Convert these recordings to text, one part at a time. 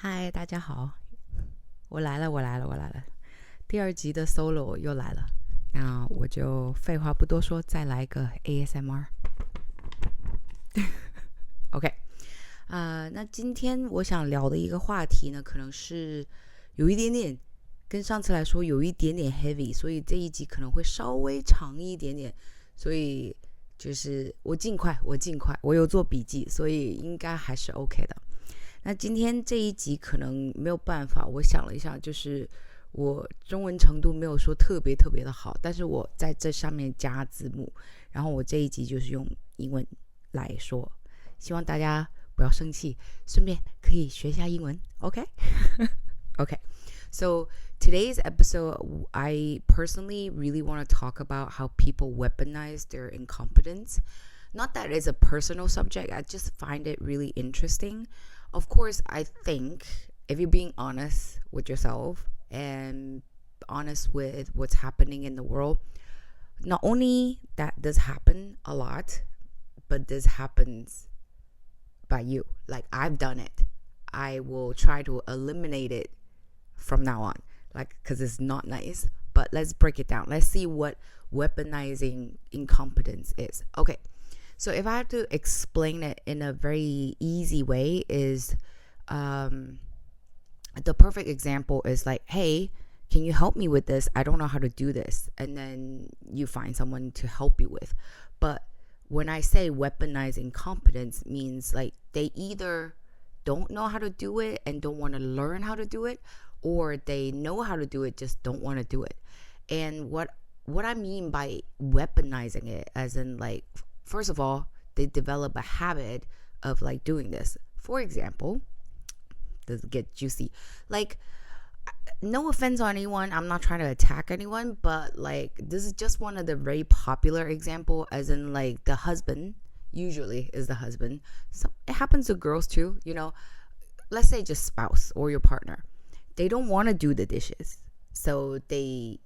嗨，大家好，我来了，第二集的 solo 又来了，那我就废话不多说，再来个 ASMR。OK，那今天我想聊的一个话题呢，可能是有一点点跟上次来说有一点点 heavy，所以这一集可能会稍微长一点点，所以就是我尽快，我有做笔记，所以应该还是 OK 的。那今天这一集可能没有办法，我想了一下，就是我中文程度没有说特别特别的好，但是我在这上面加字幕，然后我这一集就是用英文来说，希望大家不要生气，顺便可以学一下英文 ，OK？ Okay, so today's episode, I personally really want to talk about how people weaponize their incompetence. Not that it's a personal subject, I just find it really interesting. Of course, I think if you're being honest with yourself and honest with what's happening in the world, not only that this happen a lot, but this happens by you. Like I've done it. I will try to eliminate it from now on, like, because it's not nice. But let's break it down. Let's see what weaponizing incompetence is. Okay, so if I have to explain it in a very easy way, is the perfect example is like, hey, can you help me with this? I don't know how to do this. And then you find someone to help you with. But when I say weaponizing competence, means like they either don't know how to do it and don't want to learn how to do it, or they know how to do it, just don't want to do it. And what I mean by weaponizing it, as in like, first of all, they develop a habit of like doing this. For example, does it get juicy? Like, no offense on anyone, I'm not trying to attack anyone, but like this is just one of the very popular example, as in like the husband usually is the husband. So it happens to girls too, you know. Let's say just spouse or your partner. They don't want to do the dishes, so they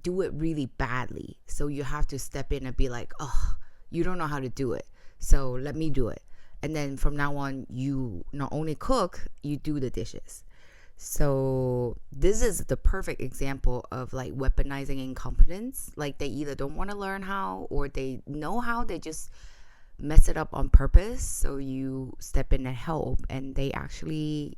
do it really badly. So you have to step in and be like, oh, you don't know how to do it, so let me do it. And then from now on, you not only cook, you do the dishes. So this is the perfect example of like weaponizing incompetence. Like they either don't want to learn how, or they know how, they just mess it up on purpose. So you step in and help, and they actually,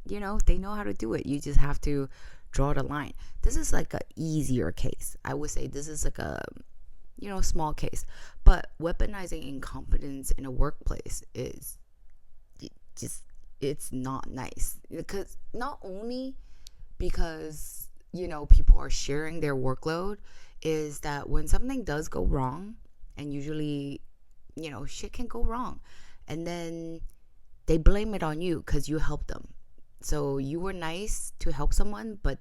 you know, they know how to do it. You just have to draw the line. This is like an easier case. I would say this is like a, you know, small case. But weaponizing incompetence in a workplace is just, it's not nice. Because not only because, you know, people are sharing their workload, is that when something does go wrong, and usually, you know, shit can go wrong, and then they blame it on you because you helped them. So you were nice to help someone, but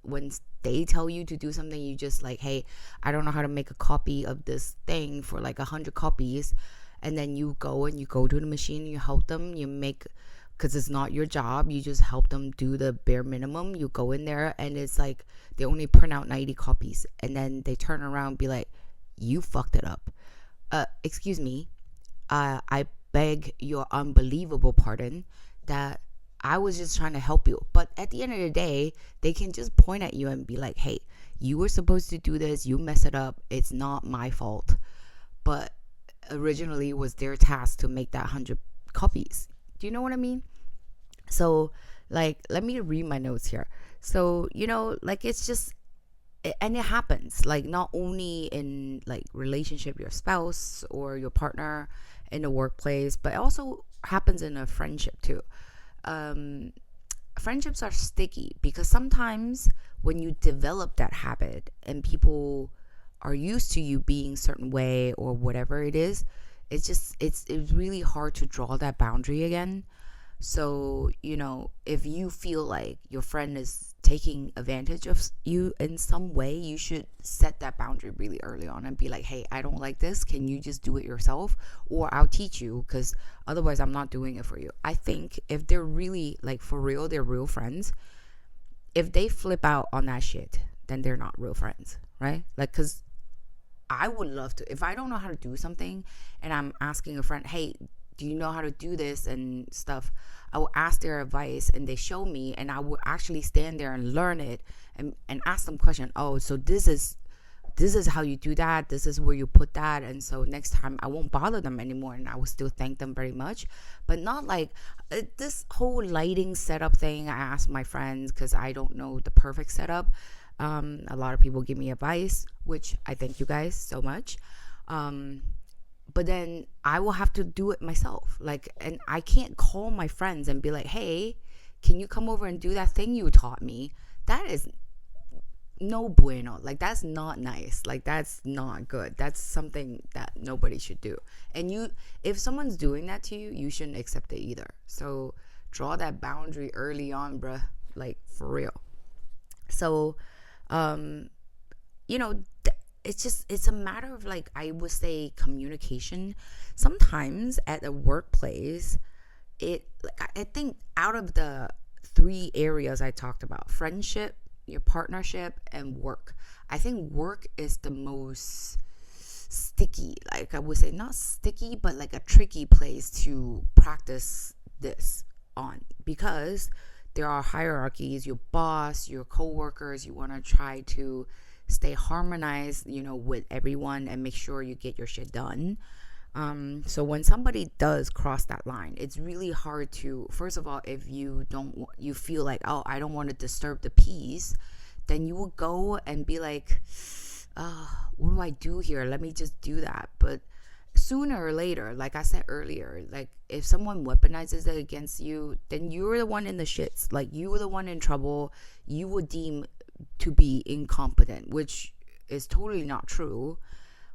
when they tell you to do something, you just like, hey, I don't know how to make a copy of this thing for like 100 copies. And then you go to the machine, you help them, you make, because it's not your job, you just help them do the bare minimum. You go in there and it's like they only print out 90 copies, and then they turn around and be like, you fucked it up. Excuse me, I beg your unbelievable pardon, that I was just trying to help you. But at the end of the day, they can just point at you and be like, hey, you were supposed to do this, you mess it up, it's not my fault. But originally it was their task to make that 100 copies. Do you know what I mean? So like, let me read my notes here. So, you know, like, it's just, and it happens like not only in like relationship, your spouse or your partner, in the workplace, but it also happens in a friendship too. Friendships are sticky because sometimes when you develop that habit and people are used to you being a certain way or whatever it is, it's really hard to draw that boundary again. So, you know, if you feel like your friend is taking advantage of you in some way, you should set that boundary really early on and be like, hey, I don't like this. Can you just do it yourself? Or I'll teach you, because otherwise I'm not doing it for you. I think if they're really like for real, they're real friends. If they flip out on that shit, then they're not real friends, right? Like, because I would love to, if I don't know how to do something and I'm asking a friend, hey, do you know how to do this and stuff, I will ask their advice, and they show me, and I will actually stand there and learn it, and ask them question. Oh, so this is how you do that, this is where you put that, and so next time I won't bother them anymore, and I will still thank them very much. But not like this whole lighting setup thing. I ask my friends because I don't know the perfect setup. A lot of people give me advice, which I thank you guys so much. But then I will have to do it myself. Like, and I can't call my friends and be like, hey, can you come over and do that thing you taught me? That is no bueno. Like, that's not nice. Like, that's not good. That's something that nobody should do. And if someone's doing that to you, you shouldn't accept it either. So draw that boundary early on, bruh. Like, for real. So, it's a matter of, like, I would say communication. Sometimes at a workplace, I think out of the 3 areas I talked about, friendship, your partnership, and work, I think work is the most sticky. Like, I would say not sticky, but like a tricky place to practice this on, because there are hierarchies. Your boss, your coworkers, you want to try to stay harmonized, with everyone and make sure you get your shit done. So when somebody does cross that line, it's really hard to, first of all, if you feel like, oh, I don't want to disturb the peace, then you will go and be like, what do I do here? Let me just do that. But sooner or later, like I said earlier, like, if someone weaponizes it against you, then you're the one in the shits. Like, you were the one in trouble. You would deem to be incompetent, which is totally not true.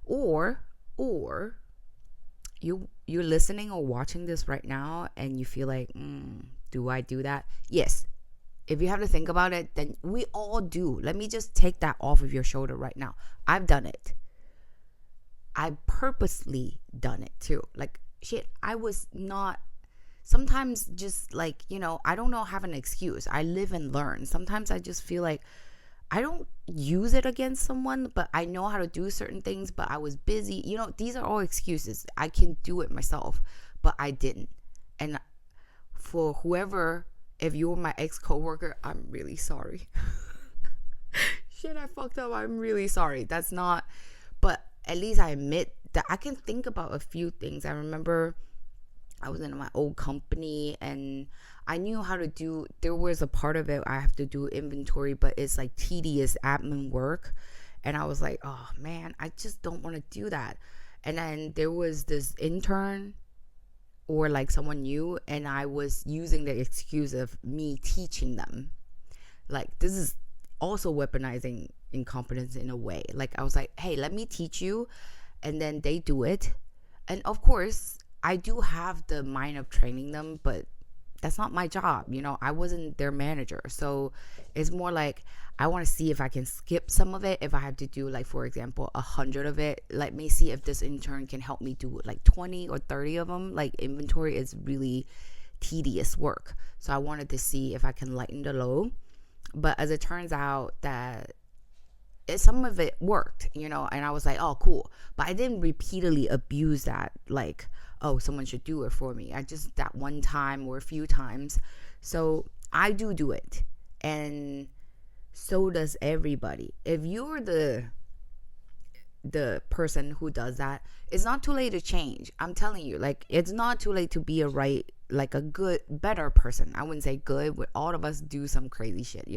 Or you're listening or watching this right now and you feel like, do I do that? Yes. If you have to think about it, then we all do. Let me just take that off of your shoulder right now. I've done it. I've purposely done it too. Like, shit, I was not, sometimes just like, I don't know, have an excuse. I live and learn. Sometimes I just feel like I don't use it against someone, but I know how to do certain things, but I was busy. These are all excuses. I can do it myself, but I didn't. And for whoever, if you're my ex-coworker, I'm really sorry. Shit, I fucked up. I'm really sorry. That's not, but at least I admit that I can think about a few things. I remember I was in my old company and I knew how to do, there was a part of it I have to do inventory, but it's like tedious admin work. And I was like, oh man, I just don't want to do that. And then there was this intern or like someone new, and I was using the excuse of me teaching them. Like, this is also weaponizing incompetence in a way. Like, I was like, hey, let me teach you. And then they do it. And of course, I do have the mind of training them, but that's not my job. I wasn't their manager. So it's more like, I want to see if I can skip some of it. If I have to do, like, for example, 100 of it, let me see if this intern can help me do like 20 or 30 of them. Like, inventory is really tedious work. So I wanted to see if I can lighten the load. But as it turns out that some of it worked, and I was like, oh, cool. But I didn't repeatedly abuse that, like, oh, someone should do it for me. I just, that one time or a few times. So I do it. And so does everybody. If you're the person who does that, it's not too late to change. I'm telling you, like, it's not too late to be a good, better person. I wouldn't say good, but all of us do some crazy shit,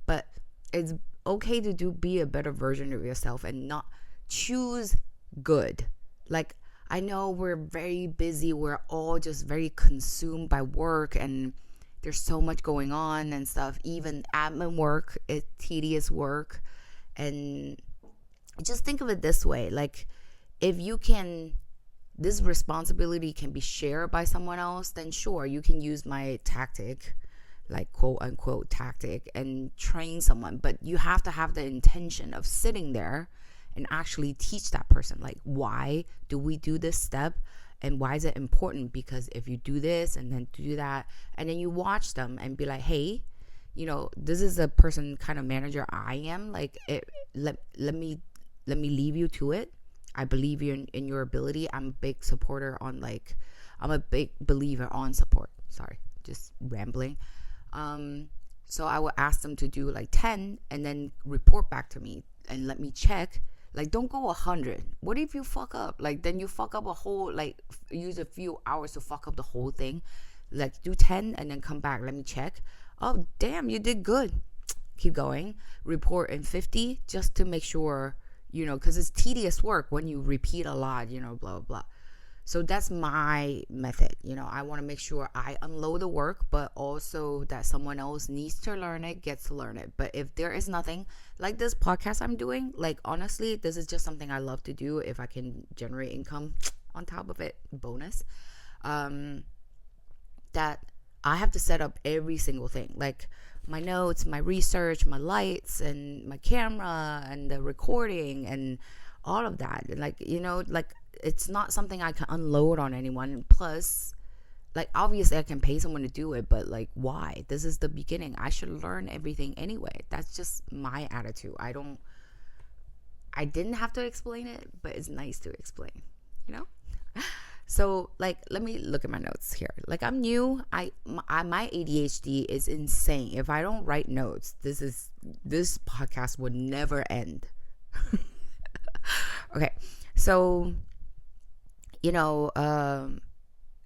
but it's okay to be a better version of yourself and not choose good. Like, I know we're very busy. We're all just very consumed by work, and there's so much going on and stuff. Even admin work is tedious work. And just think of it this way. Like, if this responsibility can be shared by someone else, then sure, you can use my tactic, like quote unquote tactic, and train someone. But you have to have the intention of sitting there and actually teach that person, like, why do we do this step and why is it important? Because if you do this and then do that, and then you watch them and be like, hey, this is a person kind of manager I am, like, let me leave you to it. I believe in your ability. I'm a big supporter on, like, I'm a big believer on support. Sorry, just rambling. So I would ask them to do like 10 and then report back to me and let me check. Like, don't go 100. What if you fuck up? Like, then you fuck up a whole, like, use a few hours to fuck up the whole thing. Like, do 10 and then come back. Let me check. Oh, damn, you did good. Keep going. Report in 50 just to make sure, because it's tedious work when you repeat a lot, blah, blah, blah. So that's my method. I want to make sure I unload the work, but also that someone else needs to learn it, gets to learn it. But if there is nothing like this podcast I'm doing, like, honestly, this is just something I love to do. If I can generate income on top of it, bonus. That I have to set up every single thing, like my notes, my research, my lights, and my camera, and the recording, and all of that. Like, like, it's not something I can unload on anyone. Plus, like, obviously I can pay someone to do it, but like, why? This is the beginning. I should learn everything anyway. That's just my attitude. I didn't have to explain it, but it's nice to explain, So, like, let me look at my notes here. Like, I'm new. My ADHD is insane. If I don't write notes, this podcast would never end. Okay, so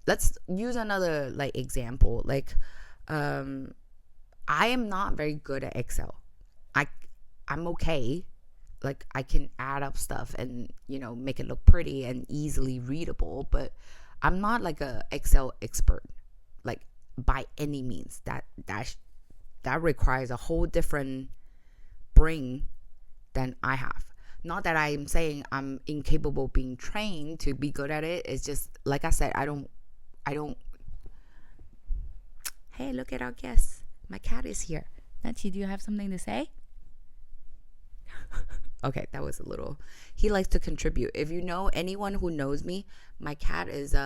let's use another, like, example. Like, I am not very good at Excel. I'm okay. Like, I can add up stuff and make it look pretty and easily readable, but I'm not like a Excel expert, like, by any means. That requires a whole different brain than I have. Not that I'm saying I'm incapable of being trained to be good at it. It's just, like I said, I don't. Hey, look at our guest. My cat is here. Nancy, do you have something to say? Okay, that was a little. He likes to contribute. If you know anyone who knows me, my cat is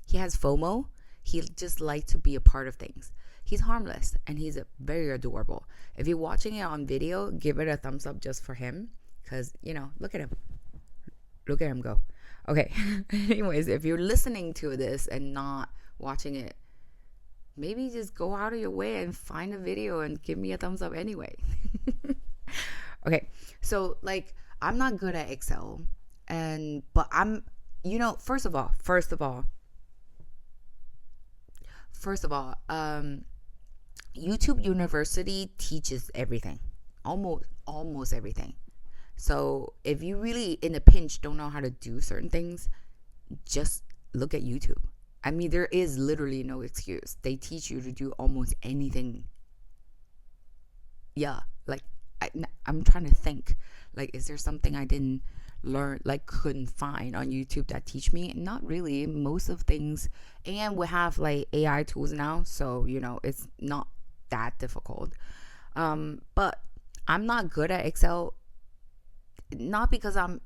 he has FOMO. He just likes to be a part of things. He's harmless and he's very adorable. If you're watching it on video, give it a thumbs up just for him, because look at him go. Okay. Anyways, if you're listening to this and not watching it, maybe just go out of your way and find a video and give me a thumbs up anyway. Okay, so, like, I'm not good at Excel, but I'm, first of all, YouTube University teaches everything, almost everything. So if you really in a pinch don't know how to do certain things, just look at YouTube. I mean, there is literally no excuse. They teach you to do almost anything. Yeah, like, I'm trying to think, like, is there something I didn't learn, like, couldn't find on YouTube that teach me? Not really. Most of things, and we have, like, AI tools now, so it's not that difficult. But I'm not good at Excel, not because I'm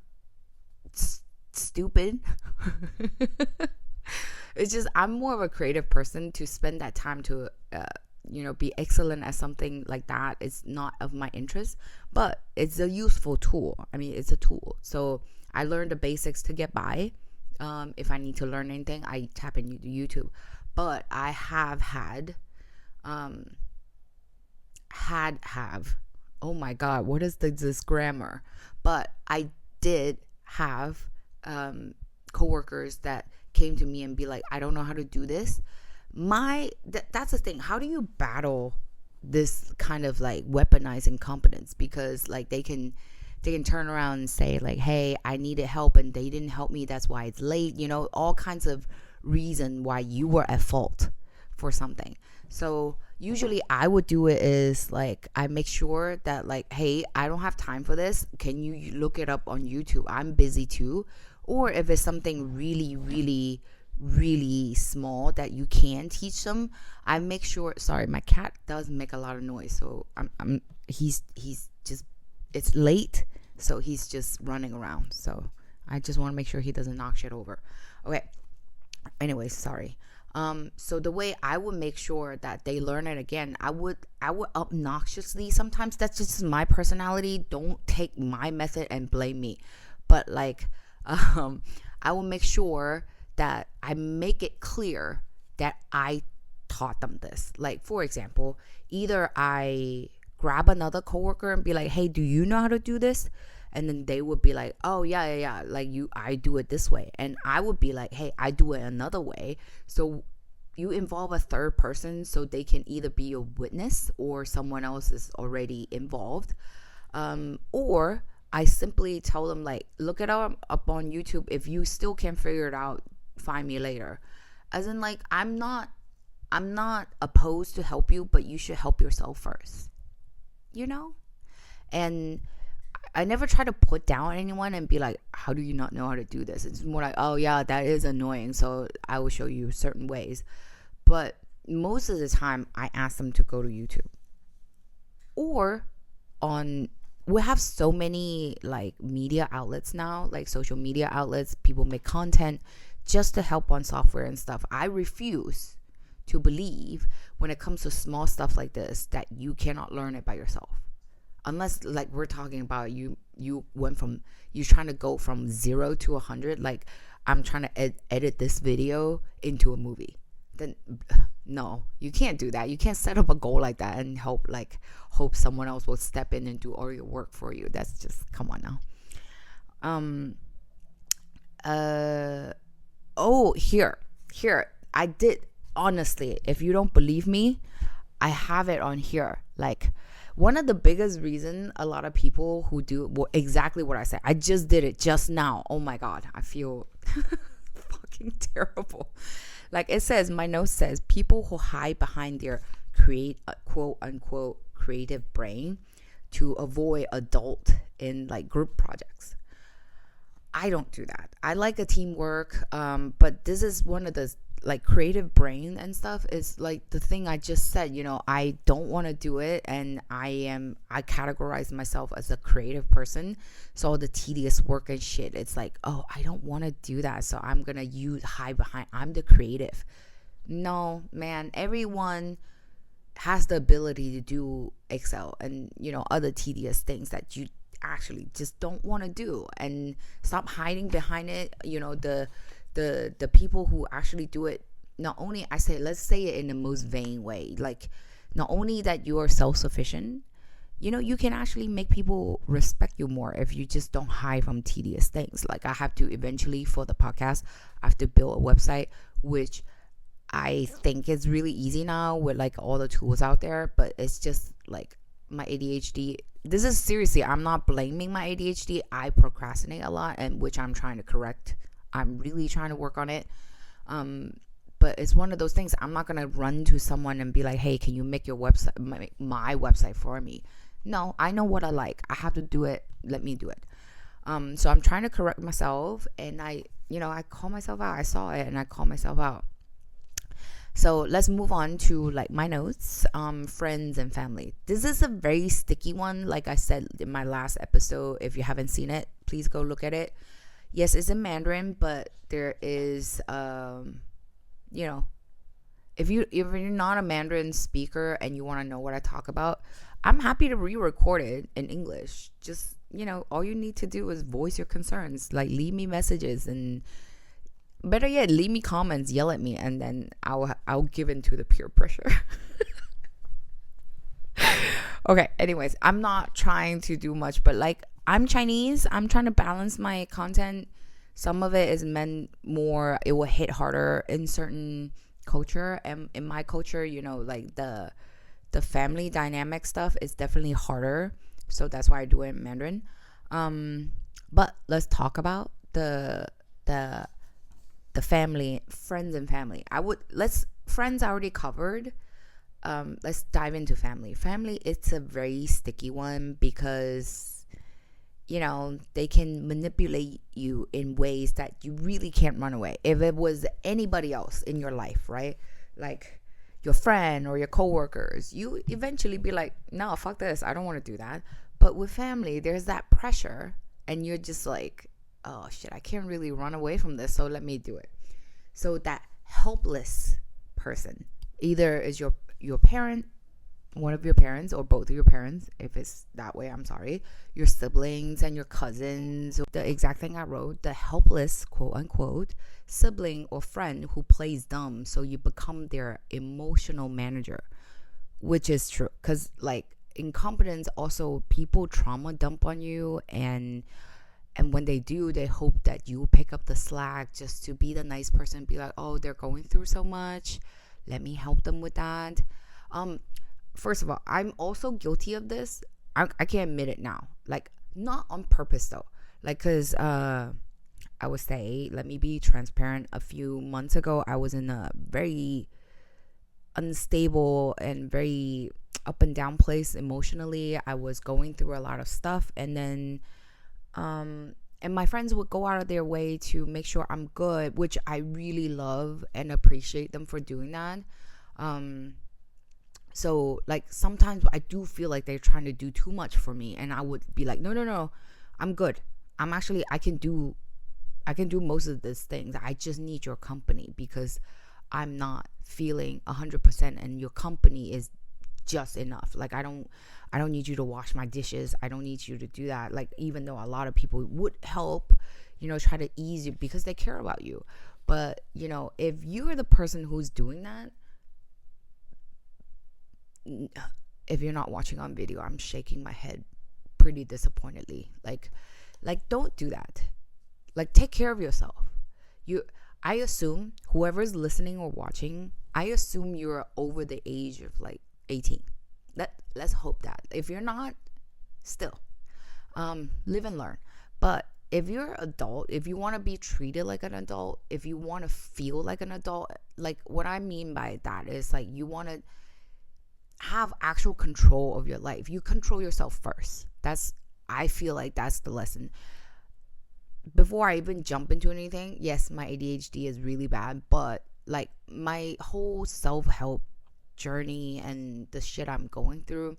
stupid. It's just I'm more of a creative person. To spend that time to be excellent at something like that is not of my interest, but it's a useful tool. I mean, it's a tool. So I learned the basics to get by. If I need to learn anything, I tap into YouTube. But I have had, oh my God, what is this grammar? But I did have coworkers that came to me and be like, I don't know how to do this. That's the thing. How do you battle this kind of, like, weaponized incompetence? Because, like, they can turn around and say, like, hey, I needed help and they didn't help me, that's why it's late, all kinds of reason why you were at fault for something. So usually I would do it is, like, I make sure that, like, hey, I don't have time for this, can you look it up on YouTube? I'm busy too. Or if it's something really, really, really small that you can teach them, I make sure. Sorry, my cat does make a lot of noise, so he's just, it's late, so he's just running around, so I just want to make sure he doesn't knock shit over. Okay, anyways, sorry. So the way I would make sure that they learn it again, I would obnoxiously, sometimes that's just my personality, don't take my method and blame me, but, like, I will make sure that I make it clear that I taught them this. Like, for example, either I grab another coworker and be like, hey, do you know how to do this? And then they would be like, oh yeah, like I do it this way. And I would be like, hey, I do it another way. So you involve a third person so they can either be a witness or someone else is already involved. Or I simply tell them, like, look it up on YouTube. If you still can't figure it out, find me later. As in, like, I'm not opposed to help you, but you should help yourself first, you know? And I never try to put down anyone and be like, how do you not know how to do this? It's more like, oh yeah, that is annoying, so I will show you certain ways. But most of the time I ask them to go to YouTube, or we have so many like media outlets now, like social media outlets. People make content just to help on software and stuff. I refuse to believe when it comes to small stuff like this that you cannot learn it by yourself. Unless, like, we're talking about you went from, you're trying to go from 0 to 100. Like, I'm trying to edit this video into a movie. Then no, you can't do that. You can't set up a goal like that and hope someone else will step in and do all your work for you. That's just, come on now. Here I did, honestly, if you don't believe me, I have it on here. Like, one of the biggest reason a lot of people who do exactly what I said, I just did it just now. Oh my God, I feel fucking terrible. Like, it says, my note says, people who hide behind their quote unquote creative brain to avoid adult in like group projects. I don't do that. I like a teamwork, but this is one of the, like, creative brain and stuff is like the thing I just said. I don't want to do it, and I categorize myself as a creative person. So all the tedious work and shit, it's like, oh, I don't want to do that, so I'm gonna hide behind, I'm the creative. No, man, everyone has the ability to do Excel and other tedious things that you actually just don't want to do, and stop hiding behind it. The people who actually do it, not only, let's say it in the most vain way, like, not only that you are self-sufficient, you can actually make people respect you more if you just don't hide from tedious things. Like, I have to eventually, for the podcast, I have to build a website, which I think is really easy now with like all the tools out there, but it's just like my ADHD. This is seriously, I'm not blaming my ADHD. I procrastinate a lot, and which I'm trying to correct. I'm really trying to work on it. But it's one of those things. I'm not going to run to someone and be like, hey, can you make your website, my website for me? No, I know what I like. I have to do it. Let me do it. So I'm trying to correct myself, and I call myself out. I saw it and I call myself out. So let's move on to like my notes. Friends and family. This is a very sticky one. Like I said in my last episode, if you haven't seen it, please go look at it. Yes, it's in Mandarin, but there is, if you're not a Mandarin speaker and you want to know what I talk about, I'm happy to re-record it in English. Just, all you need to do is voice your concerns. Like, leave me messages, and better yet, leave me comments, yell at me, and then I'll give in to the peer pressure. Okay, anyways, I'm not trying to do much, but like, I'm Chinese. I'm trying to balance my content. Some of it is meant more, it will hit harder in certain culture. And in my culture, like the family dynamic stuff is definitely harder. So that's why I do it in Mandarin. But let's talk about the family, friends and family. Friends I already covered. Let's dive into family. Family, it's a very sticky one because they can manipulate you in ways that you really can't run away. If it was anybody else in your life, right? Like your friend or your coworkers, you eventually be like, no, fuck this. I don't want to do that. But with family, there's that pressure, and you're just like, oh shit, I can't really run away from this, so let me do it. So that helpless person either is your parent, one of your parents or both of your parents, if it's that way, I'm sorry, your siblings and your cousins. The exact thing I wrote, the helpless, quote unquote, sibling or friend who plays dumb, so you become their emotional manager, which is true. Because, like, incompetence, also people trauma dump on you, and when they do, they hope that you pick up the slack just to be the nice person, be like, oh, they're going through so much, let me help them with that. First of all, I'm also guilty of this. I can't admit it now, like, not on purpose though, like, because I would say, let me be transparent, a few months ago I was in a very unstable and very up and down place emotionally. I was going through a lot of stuff, and then and my friends would go out of their way to make sure I'm good, which I really love and appreciate them for doing that. So, like, sometimes I do feel like they're trying to do too much for me, and I would be like, no, I'm good. I can do most of these things. I just need your company because I'm not feeling 100%, and your company is just enough. Like, I don't need you to wash my dishes. I don't need you to do that. Like, even though a lot of people would help, try to ease you because they care about you. But, if you're the person who's doing that, if you're not watching on video, I'm shaking my head pretty disappointedly. Like, don't do that. Like, take care of yourself. I assume whoever's listening or watching, I assume you're over the age of like 18. Let's hope that. If you're not, still, live and learn. But if you're an adult, if you want to be treated like an adult, if you want to feel like an adult, like, what I mean by that is, like, you want to have actual control of your life. You control yourself first. I feel like that's the lesson. Before I even jump into anything, yes, my ADHD is really bad, but, like, my whole self-help journey and the shit I'm going through,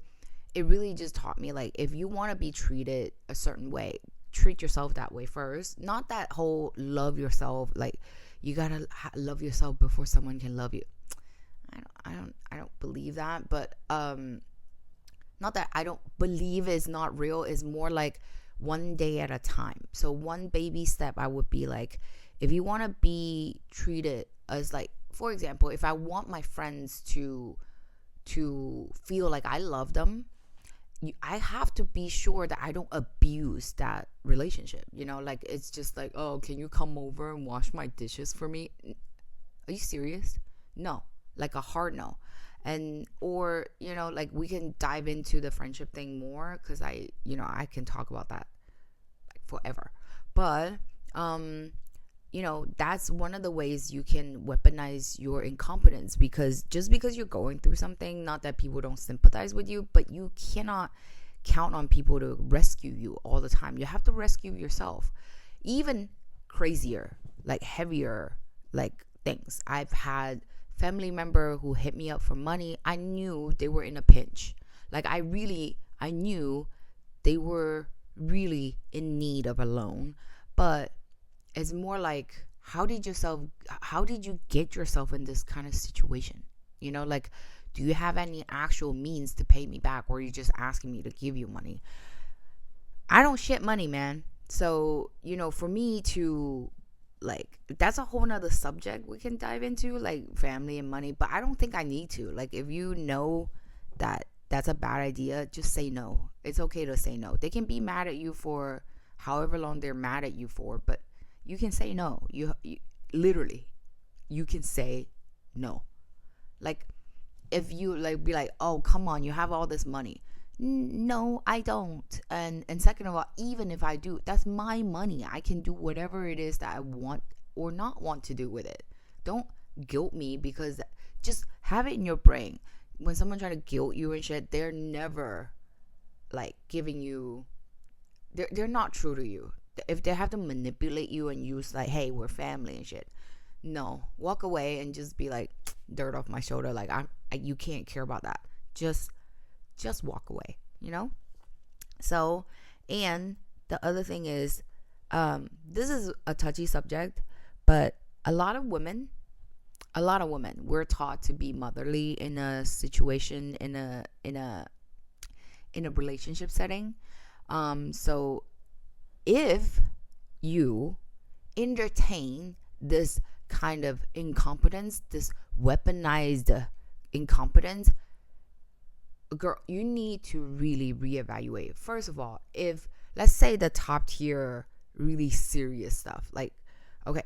it really just taught me, like, if you want to be treated a certain way, treat yourself that way first. Not that whole love yourself, like, you gotta love yourself before someone can love you. I don't believe that, but not that I don't believe it's not real. It's more like one day at a time. So one baby step, I would be like, if you want to be treated as, like, for example, if I want my friends to feel like I love them, I have to be sure that I don't abuse that relationship. Like, it's just like, oh, can you come over and wash my dishes for me? Are you serious? No. Like, a hard no. And or like, we can dive into the friendship thing more, because I can talk about that like forever. But that's one of the ways you can weaponize your incompetence, because just because you're going through something, not that people don't sympathize with you, but you cannot count on people to rescue you all the time. You have to rescue yourself. Even crazier, like, heavier, like, things. I've had family member who hit me up for money. I knew they were in a pinch. Like, I knew they were really in need of a loan. But it's more like, how did you get yourself in this kind of situation? Like, do you have any actual means to pay me back, or are you just asking me to give you money? I don't shit money, man. So, for me to, like, that's a whole nother subject we can dive into, like, family and money, but I don't think I need to. Like, if you know that that's a bad idea, just say no. It's okay to say no. They can be mad at you for however long they're mad at you for, but you can say no. You literally, you can say no. Like, if you, like, be like, oh, come on, you have all this money. No, I don't. And second of all, even if I do, that's my money. I can do whatever it is that I want or not want to do with it. Don't guilt me, because just have it in your brain. When someone try to guilt you and shit, they're never, like, giving you, they're not true to you. If they have to manipulate you and use, like, hey, we're family and shit, no, walk away and just be like, dirt off my shoulder. Like, you can't care about that. Just walk away, So, and the other thing is, this is a touchy subject, but a lot of women, a lot of women, we're taught to be motherly in a situation, in a relationship setting. So if you entertain this kind of incompetence, this weaponized incompetence, girl, you need to really reevaluate. First of all, if let's say the top tier, really serious stuff, like, okay,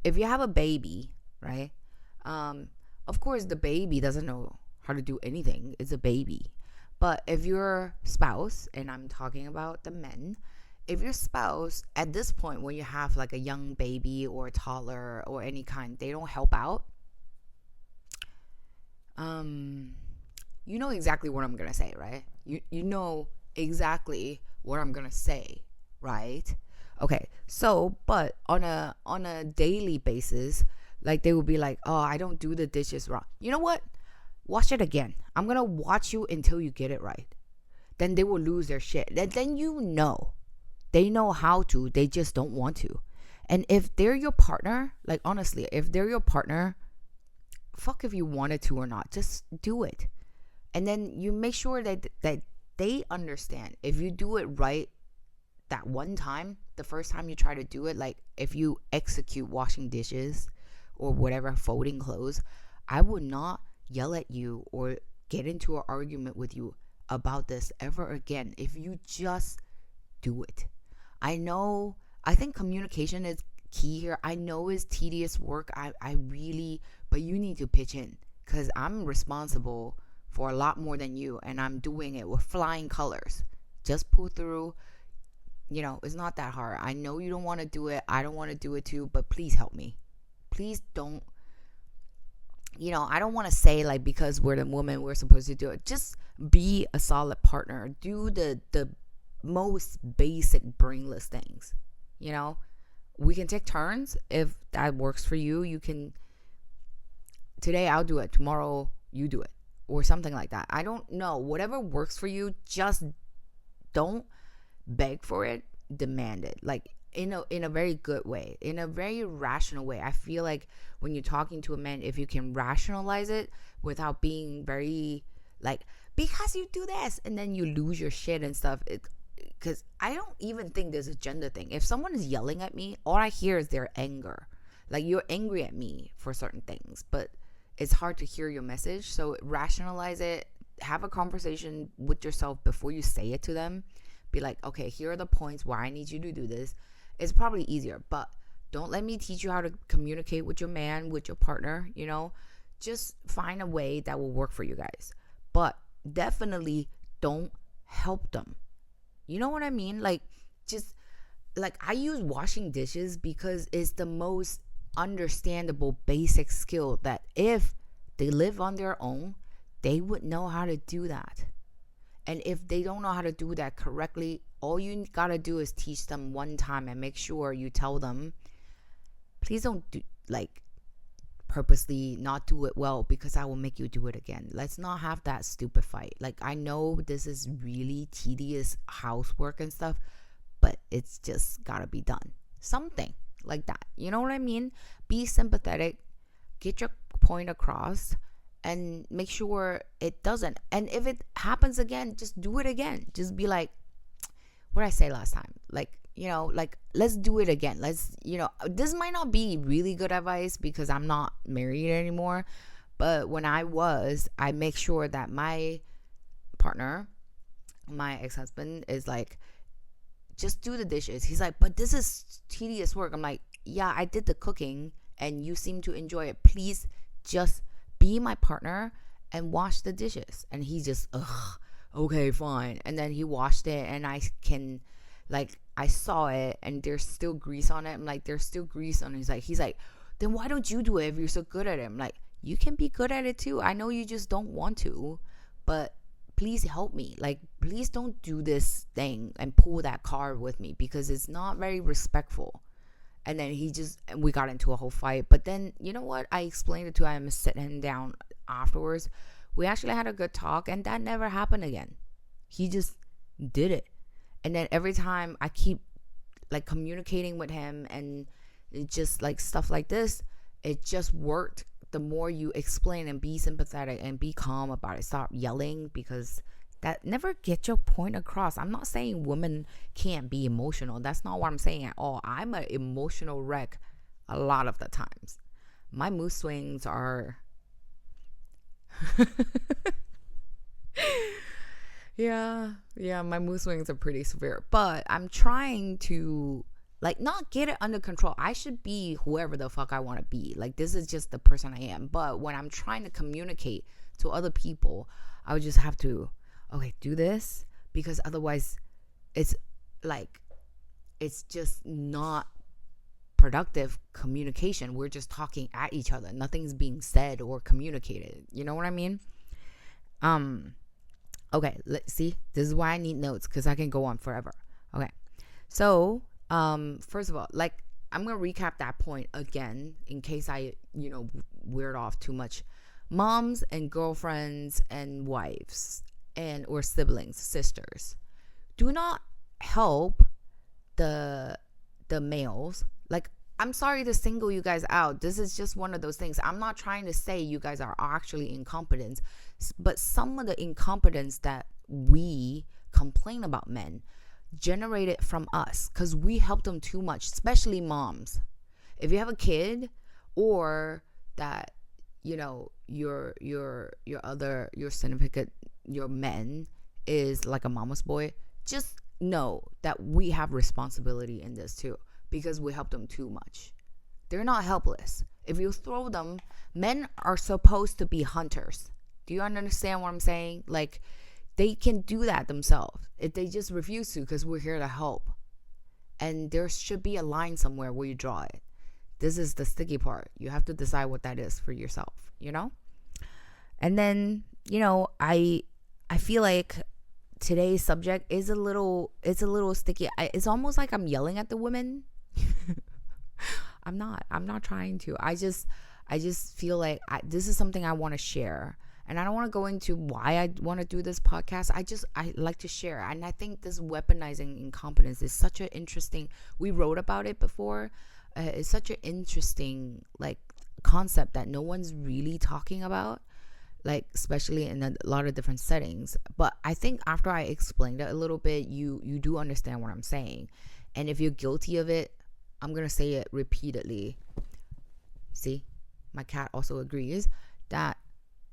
if you have a baby, right? Of course, the baby doesn't know how to do anything. It's a baby. But if your spouse, and I'm talking about the men, if your spouse at this point, when you have like a young baby or a toddler or any kind, they don't help out, you know exactly what I'm gonna say, right? You know exactly what I'm gonna say, right? Okay, so but on a daily basis, like they will be like, oh, I don't do the dishes wrong. You know what? Watch it again. I'm gonna watch you until you get it right. Then they will lose their shit. Then you know. They know how to, they just don't want to. And if they're your partner, like honestly, if they're your partner, fuck if you wanted to or not. Just do it. And then you make sure that they understand. If you do it right that one time, the first time you try to do it, like if you execute washing dishes or whatever, folding clothes, I would not yell at you or get into an argument with you about this ever again if you just do it. I think communication is key here. I know it's tedious work. I really, but you need to pitch in because I'm responsible for a lot more than you, and I'm doing it with flying colors. Just pull through. You know, it's not that hard. I know you don't want to do it. I don't want to do it too, but please help me. Please don't. You know, I don't want to say like because we're the woman, we're supposed to do it. Just be a solid partner. Do the most basic brainless things. You know, we can take turns if that works for you. You can, today I'll do it, tomorrow you do it, or something like that. I don't know, whatever works for you. Just don't beg for it, demand it, like in a very good way, in a very rational way. I feel like when you're talking to a man, if you can rationalize it without being very like, because you do this and then you lose your shit and stuff, because I don't even think there's a gender thing. If someone is yelling at me, all I hear is their anger. Like, you're angry at me for certain things, but it's hard to hear your message. So rationalize it. Have a conversation with yourself before you say it to them. Be like, okay, here are the points why I need you to do this. It's probably easier, but don't let me teach you how to communicate with your man, with your partner, you know. Just find a way that will work for you guys. But definitely don't help them. You know what I mean? Like, just like I use washing dishes because it's the most understandable basic skill that if they live on their own, they would know how to do that. And if they don't know how to do that correctly, all you gotta do is teach them one time and make sure you tell them, please don't do, like, purposely not do it well because I will make you do it again. Let's not have that stupid fight. Like, I know this is really tedious housework and stuff, but it's just gotta be done. Something like that. You know what I mean? Be sympathetic, get your point across, and make sure it doesn't. And if it happens again, just do it again. Just be like, what did I say last time? Like, you know, like, let's do it again. Let's, you know, this might not be really good advice because I'm not married anymore. But when I was, I make sure that my partner, my ex-husband, is like, just do the dishes. He's like, but this is tedious work. I'm like, yeah, I did the cooking and you seem to enjoy it. Please just be my partner and wash the dishes. And he just, okay, fine. And then he washed it and I can, like, I saw it and there's still grease on it. I'm like, there's still grease on it. He's like, then why don't you do it if you're so good at it? I'm like, you can be good at it too. I know you just don't want to, but please help me. Like, please don't do this thing and pull that card with me because it's not very respectful. And then we got into a whole fight. But then, you know what? I explained it to him, sitting him down afterwards. We actually had a good talk and that never happened again. He just did it. And then every time I keep like communicating with him and it just like stuff like this, it just worked the more you explain and be sympathetic and be calm about it, stop yelling, because that never gets your point across. I'm not saying women can't be emotional. That's not what I'm saying at all. I'm an emotional wreck a lot of the times. My mood swings are yeah, my mood swings are pretty severe, but I'm trying to like not get it under control. I should be whoever the fuck I want to be. Like, this is just the person I am. But when I'm trying to communicate to other people, I would just have to, okay, do this, because otherwise it's like, it's just not productive communication. We're just talking at each other. Nothing's being said or communicated. You know what I mean? Okay, let's see. This is why I need notes, because I can go on forever. Okay. So, first of all, like, I'm going to recap that point again in case I, weird off too much. Moms and girlfriends and wives and or siblings, sisters, do not help the males. Like, I'm sorry to single you guys out. This is just one of those things. I'm not trying to say you guys are actually incompetent, but some of the incompetence that we complain about men generated from us because we help them too much, especially moms. If you have a kid, or that your significant, your men is like a mama's boy, just know that we have responsibility in this too, because we help them too much. They're not helpless. If you throw them, men are supposed to be hunters. Do you understand what I'm saying? Like, they can do that themselves. If they just refuse to, because we're here to help. And there should be a line somewhere where you draw it. This is the sticky part. You have to decide what that is for yourself, And then, I feel like today's subject is a little sticky. It's almost like I'm yelling at the women. I'm not trying to. I just feel like this is something I want to share. And I don't want to go into why I want to do this podcast. I like to share. And I think this weaponizing incompetence is such an interesting, we wrote about it before. It's such an interesting, like, concept that no one's really talking about, like, especially in a lot of different settings. But I think after I explained it a little bit, you do understand what I'm saying. And if you're guilty of it, I'm going to say it repeatedly. See, my cat also agrees that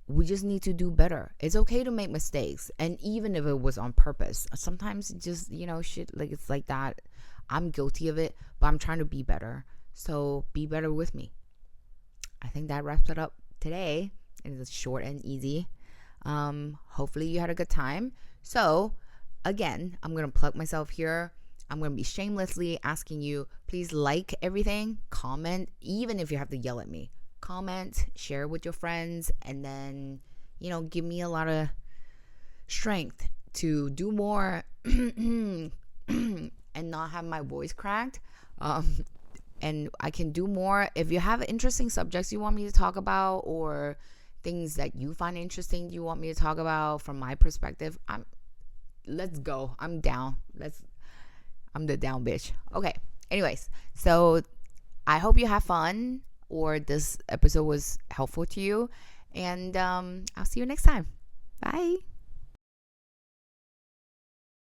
we just need to do better. It's okay to make mistakes. And even if it was on purpose, sometimes just, shit, like, it's like that. I'm guilty of it, but I'm trying to be better. So be better with me. I think that wraps it up today. It's short and easy. Hopefully you had a good time. So again, I'm going to plug myself here. I'm going to be shamelessly asking you, please like everything, comment, even if you have to yell at me. Comment, share with your friends, and then, give me a lot of strength to do more and not have my voice cracked. And I can do more. If you have interesting subjects you want me to talk about, or things that you find interesting you want me to talk about from my perspective, let's go. I'm down. I'm the down bitch. Okay. Anyways, so I hope you have fun, or this episode was helpful to you, and I'll see you next time. Bye.